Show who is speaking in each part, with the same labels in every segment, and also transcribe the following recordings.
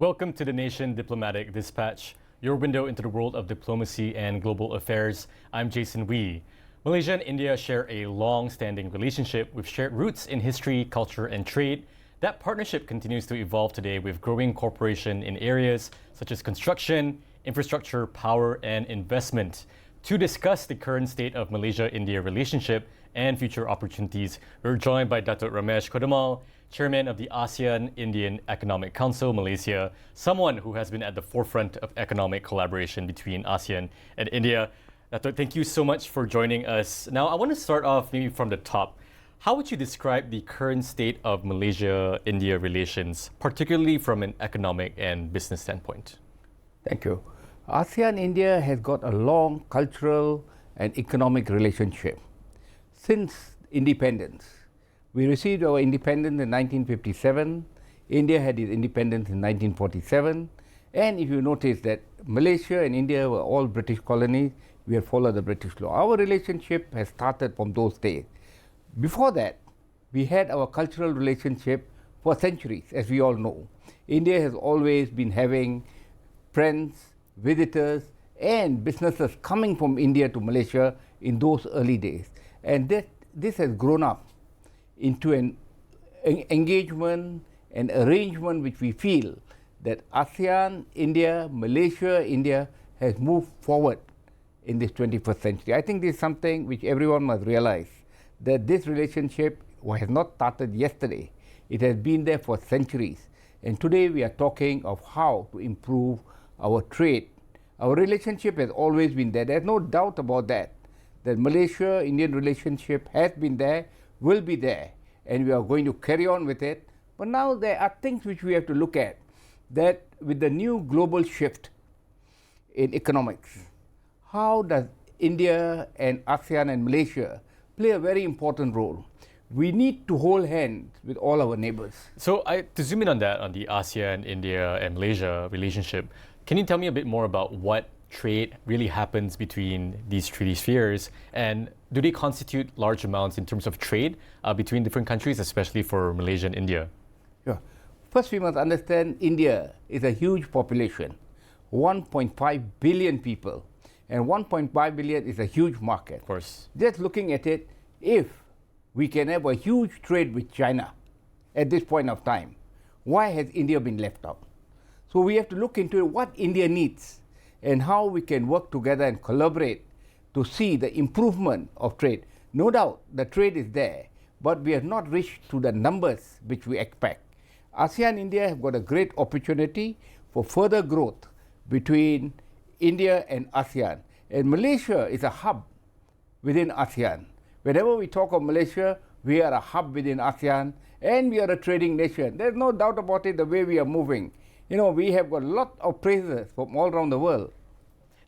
Speaker 1: Welcome to the Nation Diplomatic Dispatch, your window into the world of diplomacy and global affairs. I'm Jason Wee. Malaysia and India share a long-standing relationship with shared roots in history, culture, and trade. That partnership continues to evolve today with growing cooperation in areas such as construction, infrastructure, power, and investment. To discuss the current state of Malaysia-India relationship and future opportunities, we're joined by DATUK RAMESH KODAMMAL, Chairman of the ASEAN-Indian Economic Council, Malaysia, someone who has been at the forefront of economic collaboration between ASEAN and India. Datuk, thank you so much for joining us. Now, I want to start off maybe from the top. How would you describe the current state of Malaysia-India relations, particularly from an economic and business standpoint?
Speaker 2: Thank you. ASEAN-India has got a long cultural and economic relationship since independence. We received our independence in 1957. India had its independence in 1947. And if you notice that Malaysia and India were all British colonies, we have followed the British law. Our relationship has started from those days. Before that, we had our cultural relationship for centuries, as we all know. India has always been having friends, visitors, and businesses coming from India to Malaysia in those early days. And this has grown up into an engagement and arrangement which we feel that ASEAN, India, Malaysia, India has moved forward in this 21st century. I think this is something which everyone must realize, that this relationship has not started yesterday. It has been there for centuries. And today we are talking of how to improve our trade. Our relationship has always been there. There's no doubt about that. The Malaysia-Indian relationship has been there, will be there, and we are going to carry on with it. But now there are things which we have to look at, that with the new global shift in economics, how does India and ASEAN and Malaysia play a very important role? We need to hold hands with all our neighbors.
Speaker 1: So to zoom in on that, on the ASEAN, India, and Malaysia relationship, can you tell me a bit more about what trade really happens between these treaty spheres, and do they constitute large amounts in terms of trade between different countries, especially for Malaysia and India?
Speaker 2: Yeah. First, we must understand India is a huge population, 1.5 billion people, and 1.5 billion is a huge market.
Speaker 1: Of course.
Speaker 2: Just looking at it, if we can have a huge trade with China at this point of time, why has India been left out? So we have to look into what India needs and how we can work together and collaborate to see the improvement of trade. No doubt the trade is there, but we have not reached to the numbers which we expect. ASEAN-India have got a great opportunity for further growth between India and ASEAN. And Malaysia is a hub within ASEAN. Whenever we talk of Malaysia, we are a hub within ASEAN and we are a trading nation. There's no doubt about it, the way we are moving. You know, we have got a lot of praises from all around the world.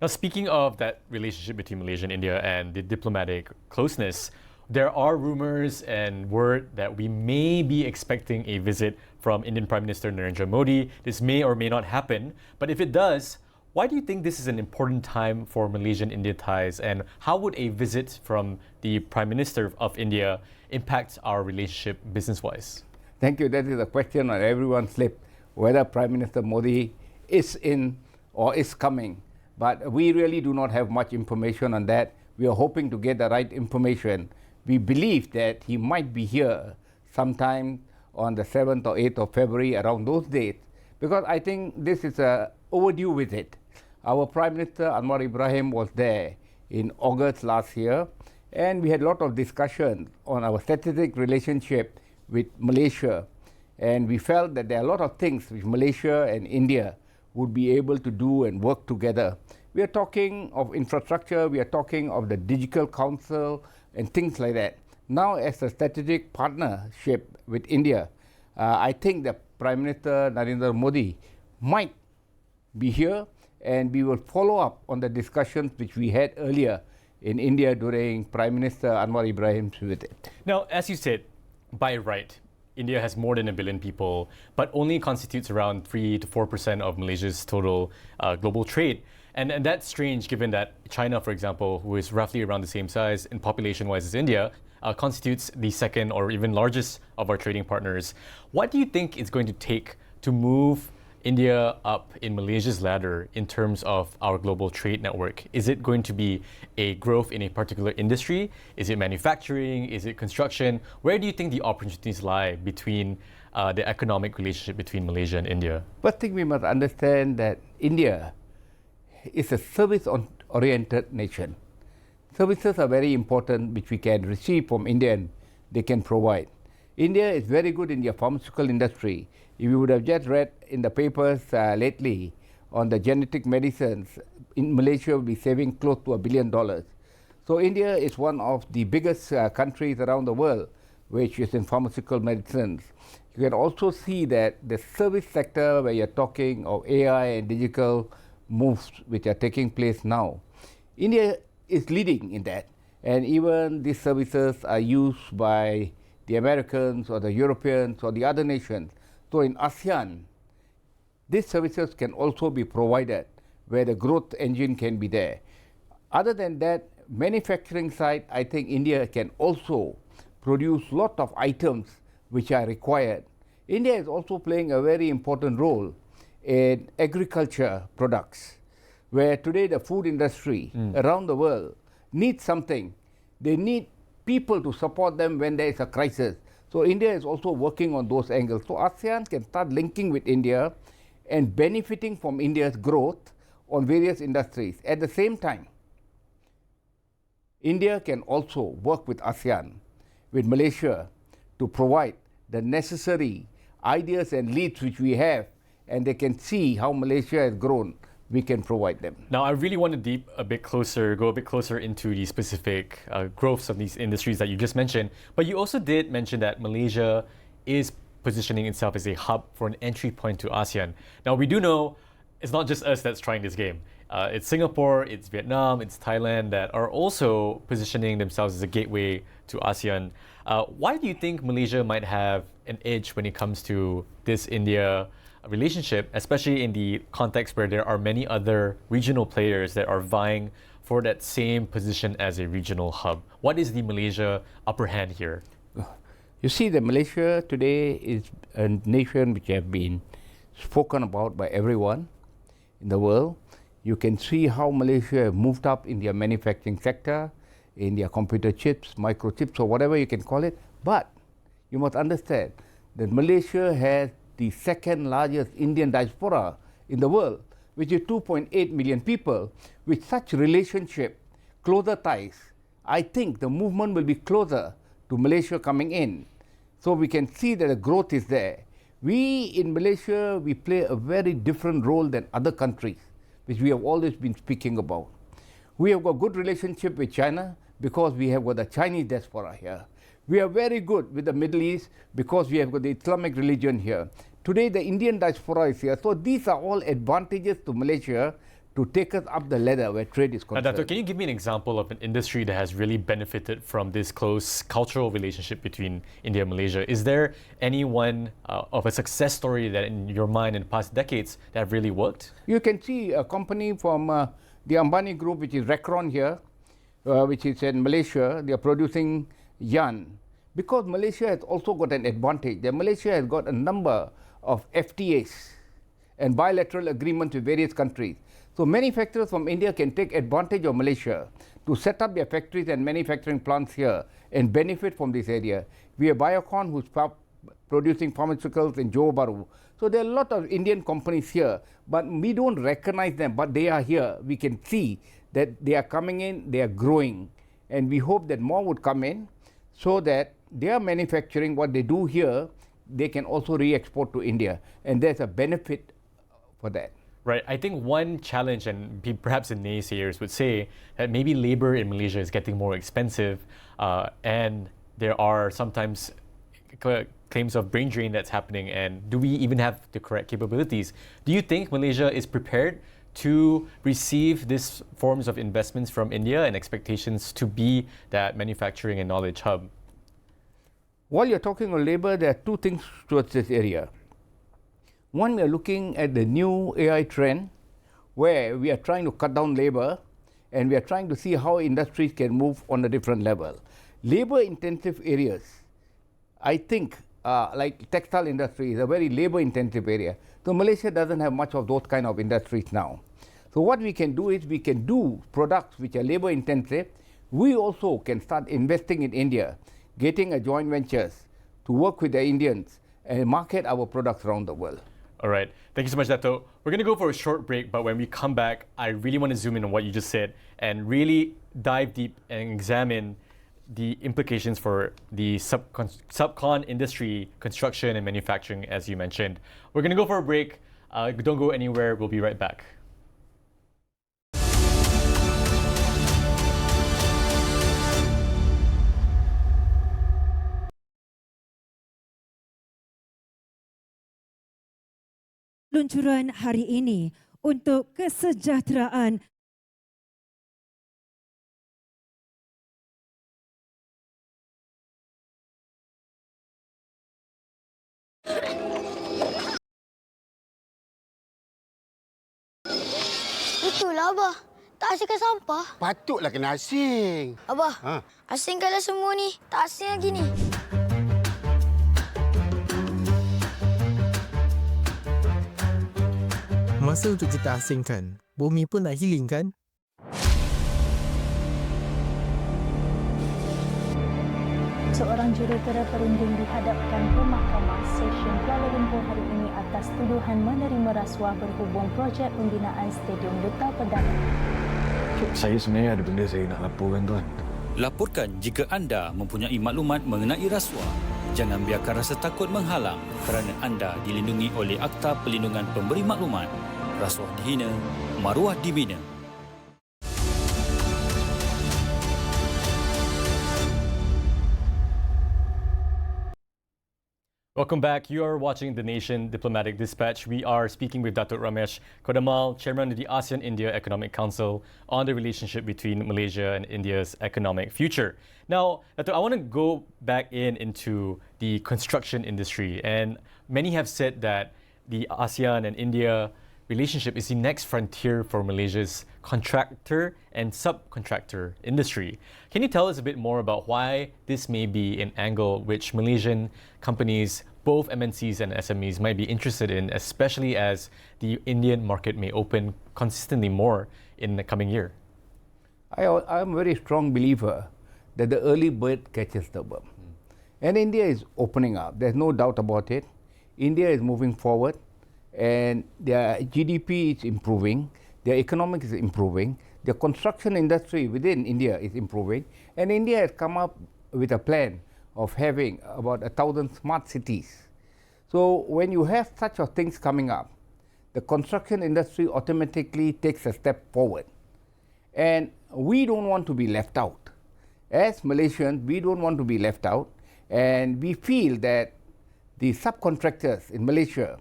Speaker 1: Now, speaking of that relationship between Malaysia and India and the diplomatic closeness, there are rumors and word that we may be expecting a visit from Indian Prime Minister Narendra Modi. This may or may not happen, but if it does, why do you think this is an important time for Malaysian-India ties, and how would a visit from the Prime Minister of India impact our relationship business-wise?
Speaker 2: Thank you. That is a question on everyone's lips, whether Prime Minister Modi is in or is coming. But we really do not have much information on that. We are hoping to get the right information. We believe that he might be here sometime on the 7th or 8th of February, around those dates, because I think this is a overdue visit. Our Prime Minister Anwar Ibrahim was there in August last year, and we had a lot of discussion on our strategic relationship with Malaysia. And we felt that there are a lot of things which Malaysia and India would be able to do and work together. We are talking of infrastructure, we are talking of the Digital Council and things like that. Now, as a strategic partnership with India, I think the Prime Minister Narendra Modi might be here, and we will follow up on the discussions which we had earlier in India during Prime Minister Anwar Ibrahim's visit.
Speaker 1: Now, as you said, by right, India has more than 1 billion people, but only constitutes around 3 to 4% of Malaysia's total global trade. And that's strange given that China, for example, who is roughly around the same size in population-wise as India, constitutes the second or even largest of our trading partners. What do you think it's going to take to move India up in Malaysia's ladder in terms of our global trade network? Is it going to be a growth in a particular industry? Is it manufacturing? Is it construction? Where do you think the opportunities lie between the economic relationship between Malaysia and India?
Speaker 2: First thing we must understand that India is a service-oriented nation. Services are very important, which we can receive from India and they can provide. India is very good in the pharmaceutical industry. If you would have just read in the papers lately on the genetic medicines, in Malaysia will be saving close to $1 billion. So India is one of the biggest countries around the world which is in pharmaceutical medicines. You can also see that the service sector, where you're talking of AI and digital moves which are taking place now, India is leading in that. And even these services are used by the Americans or the Europeans or the other nations. So in ASEAN, these services can also be provided where the growth engine can be there. Other than that, manufacturing side, I think India can also produce lot of items which are required. India is also playing a very important role in agriculture products, where today the food industry around the world needs something. They need people to support them when there is a crisis. So India is also working on those angles. So ASEAN can start linking with India and benefiting from India's growth on various industries. At the same time, India can also work with ASEAN, with Malaysia, to provide the necessary ideas and leads which we have, and they can see how Malaysia has grown. We can provide them.
Speaker 1: Now, I really want to go a bit closer into the specific growths of these industries that you just mentioned. But you also did mention that Malaysia is positioning itself as a hub for an entry point to ASEAN. Now, we do know it's not just us that's trying this game. It's Singapore, it's Vietnam, it's Thailand that are also positioning themselves as a gateway to ASEAN. Why do you think Malaysia might have an edge when it comes to this India relationship, especially in the context where there are many other regional players that are vying for that same position as a regional hub? What is the Malaysia upper hand here?
Speaker 2: You see, that Malaysia today is a nation which has been spoken about by everyone in the world. You can see how Malaysia have moved up in their manufacturing sector, in their computer chips, microchips, or whatever you can call it. But you must understand that Malaysia has the second largest Indian diaspora in the world, which is 2.8 million people. With such relationship, closer ties, I think the movement will be closer to Malaysia coming in. So we can see that the growth is there. We in Malaysia, we play a very different role than other countries, which we have always been speaking about. We have got good relationship with China because we have got the Chinese diaspora here. We are very good with the Middle East because we have got the Islamic religion here. Today the Indian diaspora is here. So these are all advantages to Malaysia to take us up the ladder where trade is concerned.
Speaker 1: Datuk, can you give me an example of an industry that has really benefited from this close cultural relationship between India and Malaysia? Is there any one of a success story that in your mind in the past decades that have really worked?
Speaker 2: You can see a company from the Ambani Group, which is Recron here, which is in Malaysia. They are producing yarn. Because Malaysia has also got an advantage. Malaysia has got a number of FTAs and bilateral agreements with various countries. So manufacturers from India can take advantage of Malaysia to set up their factories and manufacturing plants here and benefit from this area. We have Biocon, who's producing pharmaceuticals in Johor Bahru. So there are a lot of Indian companies here, but we don't recognize them, but they are here. We can see that they are coming in, they are growing, and we hope that more would come in so that they are manufacturing what they do here, they can also re-export to India, and there's a benefit for that.
Speaker 1: Right. I think one challenge, and perhaps the naysayers would say, that maybe labor in Malaysia is getting more expensive, and there are sometimes claims of brain drain that's happening, and do we even have the correct capabilities? Do you think Malaysia is prepared to receive these forms of investments from India and expectations to be that manufacturing and knowledge hub?
Speaker 2: While you're talking on labor, there are two things towards this area. One, we are looking at the new AI trend, where we are trying to cut down labor, and we are trying to see how industries can move on a different level. Labor-intensive areas, I think, like textile industry is a very labor-intensive area. So Malaysia doesn't have much of those kind of industries now. So what we can do is we can do products which are labor intensive. We also can start investing in India, getting a joint ventures to work with the Indians and market our products around the world.
Speaker 1: All right. Thank you so much, Dato. We're going to go for a short break, but when we come back, I really want to zoom in on what you just said and really dive deep and examine the implications for the subcon industry, construction and manufacturing, as you mentioned. We're going to go for a break. Don't go anywhere. We'll be right back.
Speaker 3: Peluncuran hari ini untuk kesejahteraan
Speaker 4: Itulah, Abah. Tak asingkan sampah.
Speaker 5: Patutlah kena asing.
Speaker 4: Abah, asingkanlah semua ni. Tak asing lagi ni.
Speaker 6: Masa untuk kita asingkan, bumi pun nak healing kan?
Speaker 7: Seorang jurutera perunding dihadapkan ke Mahkamah Session Kuala Lumpur hari ini atas tuduhan menerima rasuah berhubung projek pembinaan Stadium Duta Perdana.
Speaker 8: Saya sebenarnya ada benda saya nak laporkan, Tuan.
Speaker 9: Laporkan jika anda mempunyai maklumat mengenai rasuah. Jangan biarkan rasa takut menghalang kerana anda dilindungi oleh Akta Perlindungan Pemberi Maklumat. Rasuah dihina, maruah dibina.
Speaker 1: Welcome back. You are watching The Nation Diplomatic Dispatch. We are speaking with DATUK RAMESH KODAMMAL, Chairman of the ASEAN-India Economic Council, on the relationship between Malaysia and India's economic future. Now, DATUK, I want to go back into the construction industry. And many have said that the ASEAN and India relationship is the next frontier for Malaysia's contractor and subcontractor industry. Can you tell us a bit more about why this may be an angle which Malaysian companies, both MNCs and SMEs, might be interested in, especially as the Indian market may open consistently more in the coming year?
Speaker 2: I'm a very strong believer that the early bird catches the worm. And India is opening up. There's no doubt about it. India is moving forward. And their GDP is improving, their economic is improving, the construction industry within India is improving, and India has come up with a plan of having about 1,000 smart cities. So when you have such of things coming up, the construction industry automatically takes a step forward. And we don't want to be left out. As Malaysians, we don't want to be left out, and we feel that the subcontractors in Malaysia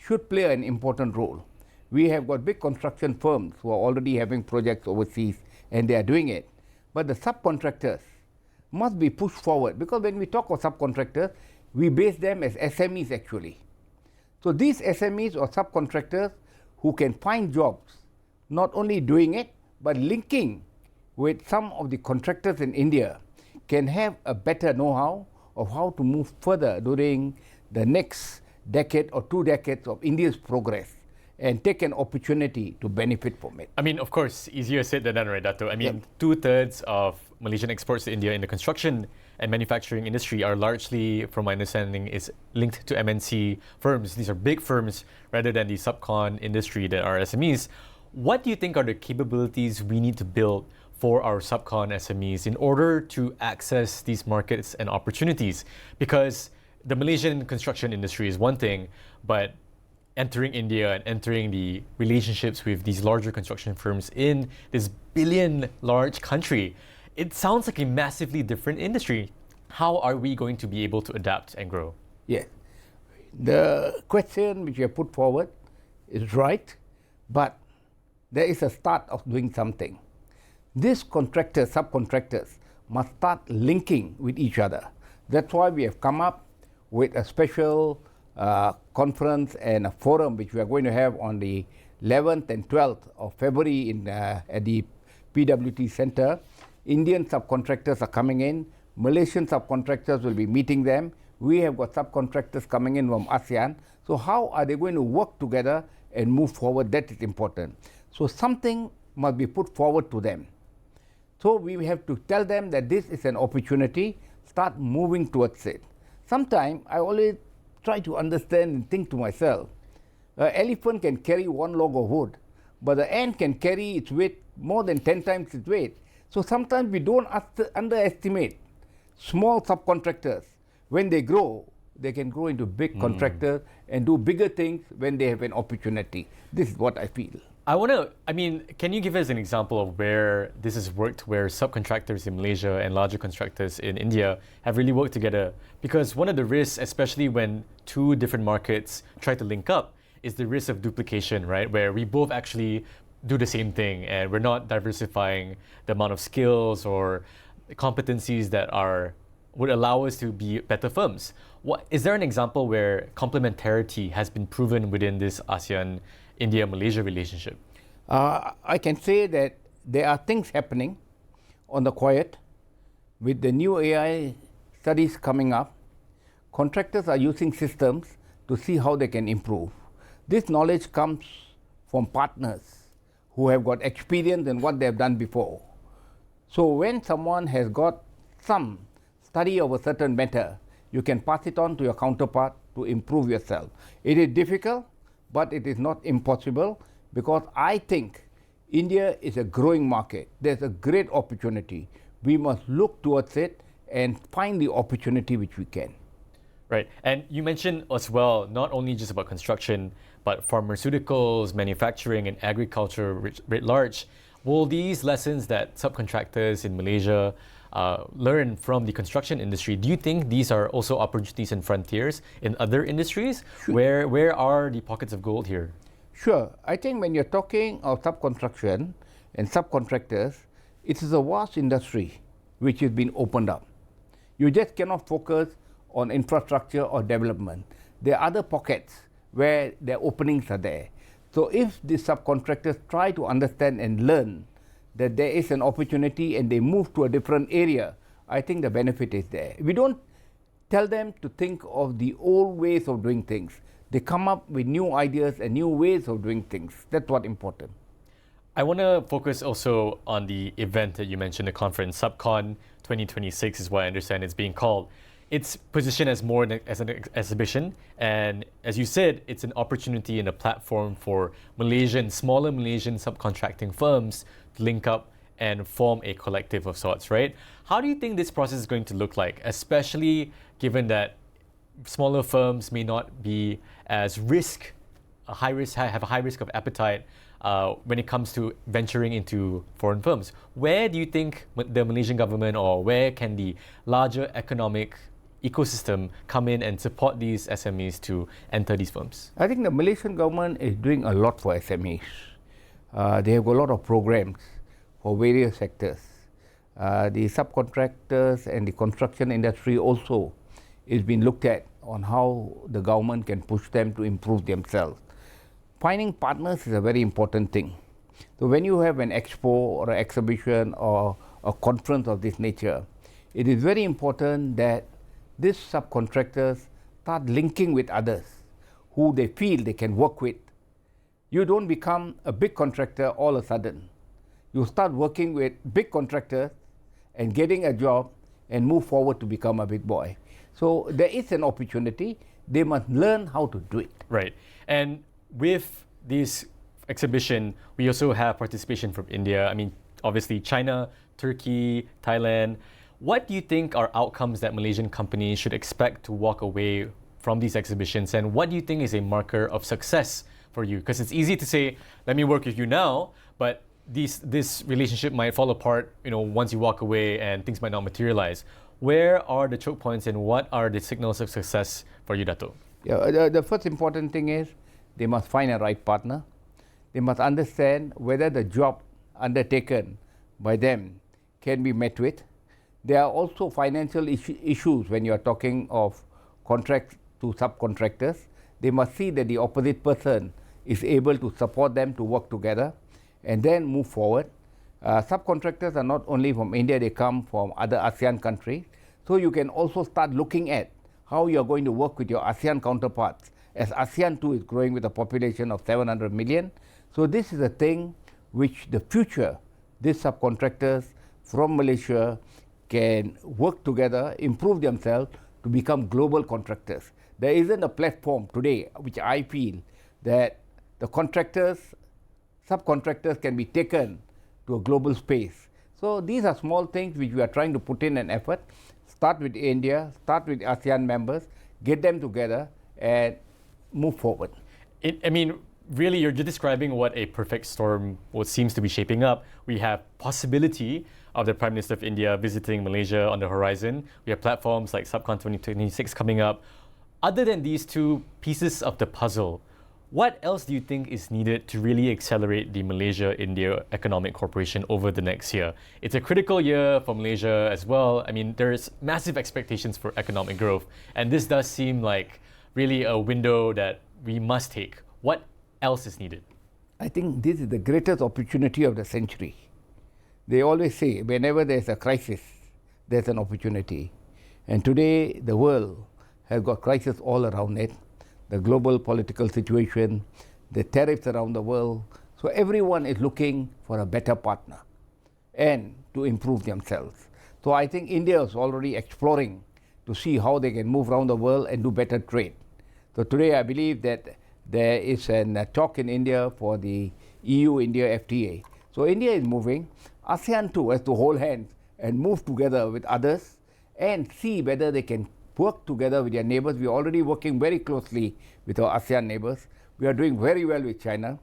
Speaker 2: should play an important role. We have got big construction firms who are already having projects overseas and they are doing it. But the subcontractors must be pushed forward, because when we talk of subcontractors, we base them as SMEs actually. So these SMEs or subcontractors who can find jobs, not only doing it, but linking with some of the contractors in India, can have a better know-how of how to move further during the next decade or 2 decades of India's progress and take an opportunity to benefit from it.
Speaker 1: I mean, of course, easier said than done, right, Dato? I mean, 2/3 of Malaysian exports to India in the construction and manufacturing industry are largely, from my understanding, is linked to MNC firms. These are big firms rather than the subcon industry that are SMEs. What do you think are the capabilities we need to build for our subcon SMEs in order to access these markets and opportunities? Because the Malaysian construction industry is one thing, but entering India and entering the relationships with these larger construction firms in this billion large country, it sounds like a massively different industry. How are we going to be able to adapt and grow?
Speaker 2: Yes. The question which you have put forward is right, but there is a start of doing something. These contractors, subcontractors, must start linking with each other. That's why we have come up with a special conference and a forum which we are going to have on the 11th and 12th of February at the PWT Center. Indian subcontractors are coming in, Malaysian subcontractors will be meeting them. We have got subcontractors coming in from ASEAN. So how are they going to work together and move forward? That is important. So something must be put forward to them. So we have to tell them that this is an opportunity, start moving towards it. Sometimes I always try to understand and think to myself, an elephant can carry one log of wood, but the ant can carry its weight more than 10 times its weight. So sometimes we don't underestimate small subcontractors. When they grow, they can grow into big contractors and do bigger things when they have an opportunity. This is what I feel.
Speaker 1: Can you give us an example of where this has worked, where subcontractors in Malaysia and larger contractors in India have really worked together? Because one of the risks, especially when two different markets try to link up, is the risk of duplication, right? Where we both actually do the same thing and we're not diversifying the amount of skills or competencies that would allow us to be better firms. Is there an example where complementarity has been proven within this ASEAN-India-Malaysia relationship?
Speaker 2: I can say that there are things happening on the quiet. With the new AI studies coming up, contractors are using systems to see how they can improve. This knowledge comes from partners who have got experience in what they have done before. So when someone has got some study of a certain matter, you can pass it on to your counterpart to improve yourself. It is difficult, but it is not impossible, because I think India is a growing market. There's a great opportunity. We must look towards it and find the opportunity which we can.
Speaker 1: Right. And you mentioned as well, not only just about construction, but pharmaceuticals, manufacturing, and agriculture writ large. Will these lessons that subcontractors in Malaysia learn from the construction industry, do you think these are also opportunities and frontiers in other industries?
Speaker 2: Sure.
Speaker 1: Where are the pockets of gold here?
Speaker 2: Sure. I think when you're talking of subconstruction and subcontractors, it is a vast industry which has been opened up. You just cannot focus on infrastructure or development. There are other pockets where their openings are there. So if the subcontractors try to understand and learn that there is an opportunity and they move to a different area, I think the benefit is there. We don't tell them to think of the old ways of doing things. They come up with new ideas and new ways of doing things. That's what's important.
Speaker 1: I want to focus also on the event that you mentioned, the conference. SubCon 2026 is what I understand it's being called. It's positioned as more as an exhibition, and as you said, it's an opportunity and a platform for smaller Malaysian subcontracting firms to link up and form a collective of sorts, right? How do you think this process is going to look like, especially given that smaller firms may not be as have a high risk of appetite when it comes to venturing into foreign firms? Where do you think the Malaysian government, or where can the larger economic ecosystem come in and support these SMEs to enter these firms?
Speaker 2: I think the Malaysian government is doing a lot for SMEs. They have a lot of programs for various sectors. The subcontractors and the construction industry also is being looked at on how the government can push them to improve themselves. Finding partners is a very important thing. So when you have an expo or an exhibition or a conference of this nature, it is very important that these subcontractors start linking with others who they feel they can work with. You don't become a big contractor all of a sudden. You start working with big contractors and getting a job and move forward to become a big boy. So there is an opportunity. They must learn how to do it.
Speaker 1: Right. And with this exhibition, we also have participation from India. I mean, obviously China, Turkey, Thailand. What do you think are outcomes that Malaysian companies should expect to walk away from these exhibitions? And what do you think is a marker of success for you? Because it's easy to say, let me work with you now, but this relationship might fall apart, once you walk away and things might not materialize. Where are the choke points and what are the signals of success for you, Dato'?
Speaker 2: Yeah, the first important thing is they must find a right partner. They must understand whether the job undertaken by them can be met with. There are also financial issues when you are talking of contracts to subcontractors. They must see that the opposite person is able to support them to work together and then move forward. Subcontractors are not only from India, they come from other ASEAN countries. So you can also start looking at how you are going to work with your ASEAN counterparts, as ASEAN too is growing with a population of 700 million. So this is a thing which the future, these subcontractors from Malaysia can work together, improve themselves to become global contractors. There isn't a platform today which I feel that the contractors, subcontractors can be taken to a global space. So these are small things which we are trying to put in an effort. Start with India, start with ASEAN members, get them together and move forward.
Speaker 1: Really, you're describing what a perfect storm what seems to be shaping up. We have possibility of the Prime Minister of India visiting Malaysia on the horizon. We have platforms like Subcon 2026 coming up. Other than these two pieces of the puzzle, what else do you think is needed to really accelerate the Malaysia-India Economic Cooperation over the next year? It's a critical year for Malaysia as well. There's massive expectations for economic growth, and this does seem like really a window that we must take. What else is needed?
Speaker 2: I think this is the greatest opportunity of the century. They always say whenever there's a crisis, there's an opportunity. And today the world has got crisis all around it. The global political situation, the tariffs around the world. So everyone is looking for a better partner and to improve themselves. So I think India is already exploring to see how they can move around the world and do better trade. So today I believe that there is a talk in India for the EU-India FTA. So India is moving. ASEAN too has to hold hands and move together with others and see whether they can work together with their neighbors. We are already working very closely with our ASEAN neighbors. We are doing very well with China.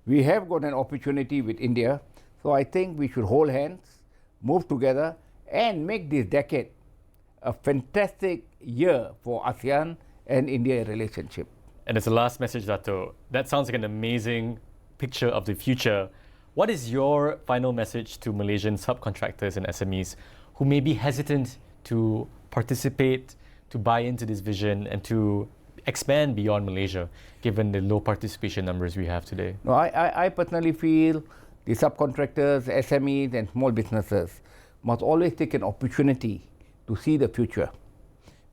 Speaker 2: We have got an opportunity with India. So I think we should hold hands, move together and make this decade a fantastic year for ASEAN and India relationship.
Speaker 1: And as the last message, Dato', that sounds like an amazing picture of the future. What is your final message to Malaysian subcontractors and SMEs who may be hesitant to participate, to buy into this vision and to expand beyond Malaysia, given the low participation numbers we have today?
Speaker 2: No, I personally feel the subcontractors, SMEs and small businesses must always take an opportunity to see the future.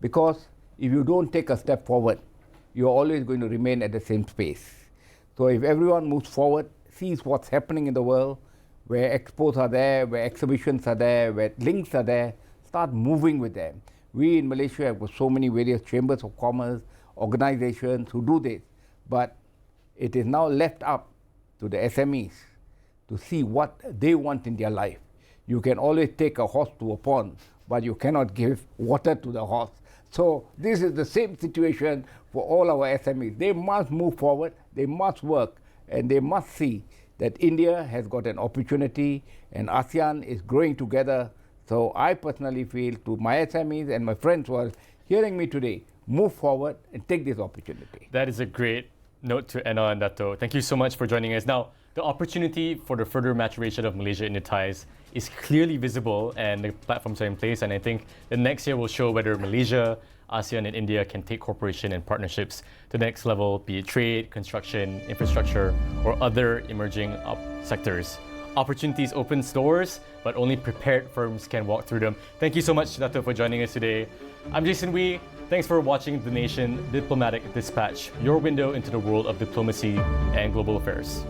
Speaker 2: Because if you don't take a step forward, you're always going to remain at the same space. So if everyone moves forward, sees what's happening in the world, where expos are there, where exhibitions are there, where links are there, start moving with them. We in Malaysia have got so many various chambers of commerce, organizations who do this, but it is now left up to the SMEs to see what they want in their life. You can always take a horse to a pond, but you cannot give water to the horse. So this is the same situation for all our SMEs. They must move forward, they must work, and they must see that India has got an opportunity and ASEAN is growing together. So I personally feel to my SMEs and my friends who are hearing me today, move forward and take this opportunity.
Speaker 1: That is a great note to end on, Dato'. Thank you so much for joining us. Now, the opportunity for the further maturation of Malaysia-India ties is clearly visible and the platforms are in place, and I think the next year will show whether Malaysia, ASEAN and India can take cooperation and partnerships to the next level, be it trade, construction, infrastructure or other emerging sectors. Opportunities open doors, but only prepared firms can walk through them. Thank you so much, Dato', for joining us today. I'm Jason Wee. Thanks for watching The Nation Diplomatic Dispatch, your window into the world of diplomacy and global affairs.